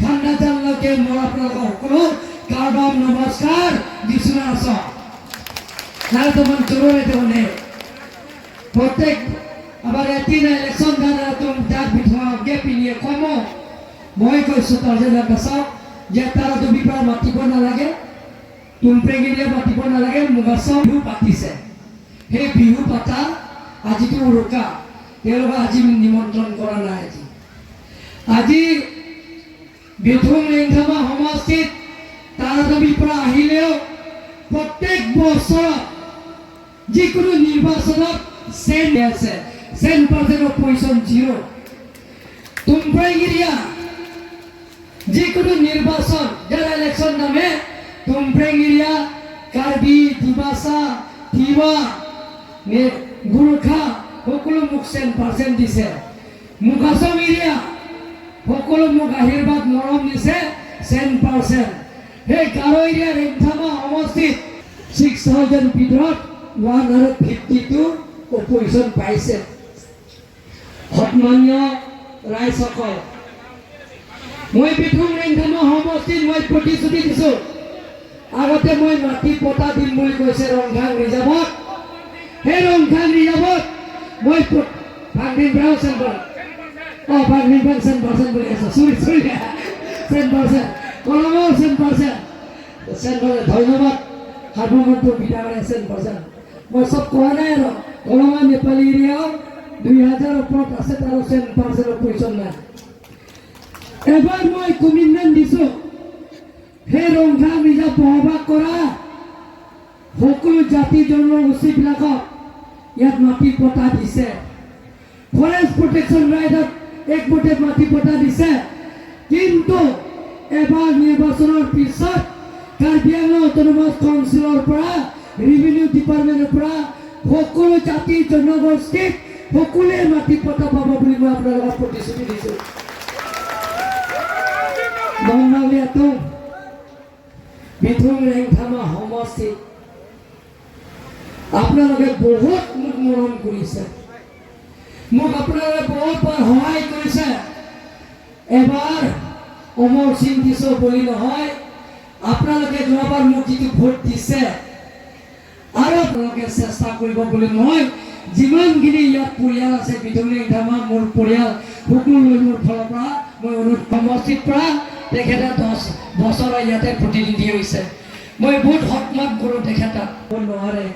ঠাণ্ডা জানলৈকে মই আপোনালোকক সকলো কাৰ্ডম নমস্কাৰ দিছোঁ আছ নাই তোমার জোরে দেবনে প্রত্যেক আবার এতিনা ইলেকশন দাদা তুমি ডাক বিধবা গে পিনিয়ে কম মই কৈছো তর্জনা কাছক যে তারা তো বিপা মাতিব নালাগে তুমপ্ৰেগিৰিয়ে মাতিব নালাগে মুগাছক বিহু পাতিছে সেই বিহু পাতা আজিতো উৰুকা তেওঁলোকক আজি নিমন্ত্ৰণ কৰা নাই আজি বিধুং ৰেংধামা সমষ্টিত তাৰাদেৱীৰ পৰা আহিলেও প্ৰত্যেক বছৰ যিকোনো নিৰ্বাচনত সেন্ট আছে 100% অপজিশন 0 তুমপ্ৰেগিৰিয়া যিকোনো নিৰ্বাচন যাৰা ইলেকশন নামে তুমপ্ৰেগিৰিয়া কাৰ্বি ডিমাসা তিৱা গোৰ্খা সকলো মোক 100% দিছে মুখাসম এৰিয়া সকলো মোক আশীৰ্বাদ মৰম দিছে 100%। সেই গাৰো এৰিয়া ৰেংধামা সমষ্টিত 6000 ভিতৰত 152 অপজিশন পাইছে। সন্মানীয় ৰাইজসকল মই বিধুং ৰেংধামা সমষ্টিত মই প্ৰতিশ্ৰুতি দিছোঁ আগতে মই মাটি পটা দিম বুলি কৈছে ৰংঘাং ৰিজাৰ্ভত সেই ৰংঘাং ৰিজাৰ্ভত মই ভাগদিন ব্ৰাউ চেণ্টাৰ ভাগদিন ব্ৰাউ 100% বুলি আছে চুৰি 100% কলমৰ 100% ধন্যবাদ সাৰ্বভৌমত্ব বিধানে 100% মই সব কোৱা নাই আৰু কলমা নেপালী এৰিয়াও 2000 ওপৰত আছে তাৰ 100% অপজিশন নাই। এবাৰ মই কমিটমেণ্ট দিছোঁ সেই ৰংঘাং ৰিজাৰ্ভ বহবাস কৰা সকলো জাতি জনগোষ্ঠীবিলাকক ইয়াত মাটি পটা দিছে ফৰেষ্ট প্ৰটেকশ্যন ৰাইটত একমতে মাটি পটা দিছে কিন্তু এবাৰ নিৰ্বাচনৰ পিছত কাৰ্বি আংলং অট'নমাছ কাউন্সিলৰ পৰা ৰেভিনিউ ডিপাৰ্টমেণ্টৰ পৰা সকলো জাতি জনগোষ্ঠীক সকলোৱে মাটি পটা পাব বুলি মই আপোনালোকক প্ৰতিশ্ৰুতি দিছোঁ। বংগালীয়াতো বিধুং ৰেংধামা সমষ্টি আপোনালোকে বহুত মোক মৰম কৰিছে মোক আপোনালোকে বহুত সহায় কৰিছে। এবাৰ অমৰ সিং দিছো বুলি নহয় আপোনালোকে যোৱাবাৰ মোক যিটো ভোট দিছে আৰু আপোনালোকে চেষ্টা কৰিব বুলি মই যিমানখিনি ইয়াত পৰিয়াল আছে বিধুং ৰেংধামা মোৰ পৰিয়াল সকলো মোৰ ফালৰ পৰা মই অনুৰোধ সমষ্টিৰ পৰা তেখেতে 10 বছৰ ইয়াতে প্ৰতিনিধি হৈছে মই বহুত সন্মান কৰোঁ তেখেতক নোৱাৰে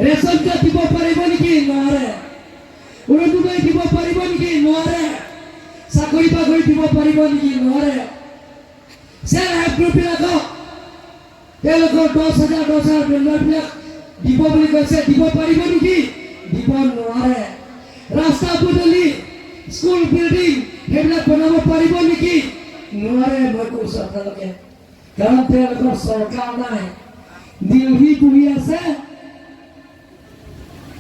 ৰেচন কাৰ্ড দিব পাৰিব নেকি নোৱাৰে অৰুণোদয় দিব পাৰিব নেকি নোৱাৰে চাকৰি বাকৰি দিব পাৰিব নেকি নোৱাৰে চেল্ফ হেল্প গ্ৰুপবিলাকক তেওঁলোকৰ 10,000 মেম্বাৰবিলাক দিব বুলি কৈছে দিব পাৰিব নেকি দিব নোৱাৰে ৰাস্তা পদূলি স্কুল বিল্ডিং সেইবিলাক বনাব পাৰিব নেকি নোৱাৰে মই কৈছোঁ আপোনালোকে কাৰণ তেওঁলোকৰ চৰকাৰ নাই দিল্লী বহি আছে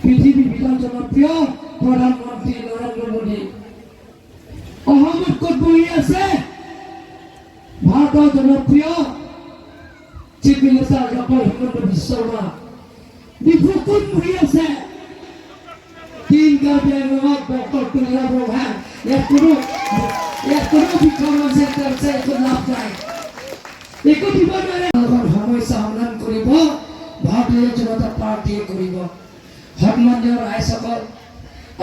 পৃথিৱীৰ ভিতৰত জনপ্ৰিয় প্ৰধানমন্ত্ৰী নৰেন্দ্ৰ মোদী অসমত ক'ত বহি আছে ভাৰতৰ জনপ্ৰিয় chief minister doctor Himanta Biswa Sarma Dibrugarh ক'ত বহি আছে তিন কাৰ্বি আংলঙত ডক্টৰ তুলিয়া প্ৰধান ইয়াত কোনো শিক্ষানুষ্ঠান চেণ্টাৰ আছে একো লাভ নাই একো দিব নোৱাৰে সমস্যা সমাধান কৰিব ভাৰতীয় জনতা পাৰ্টীয়ে কৰিব। সন্মানীয় ৰাইজসকল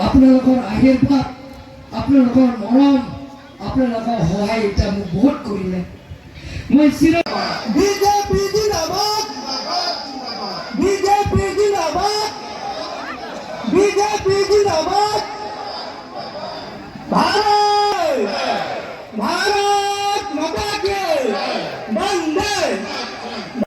আপোনালোকৰ আশীৰ্বাদ আপোনালোকৰ মৰম আপোনালোকৰ সহায় এতিয়া মোক বহুত কৰিলে মই বিজেপি জিন্দাবাদ বিজেপি জিন্দাবাদ বিজেপি জিন্দাবাদ ভাৰত ভাৰত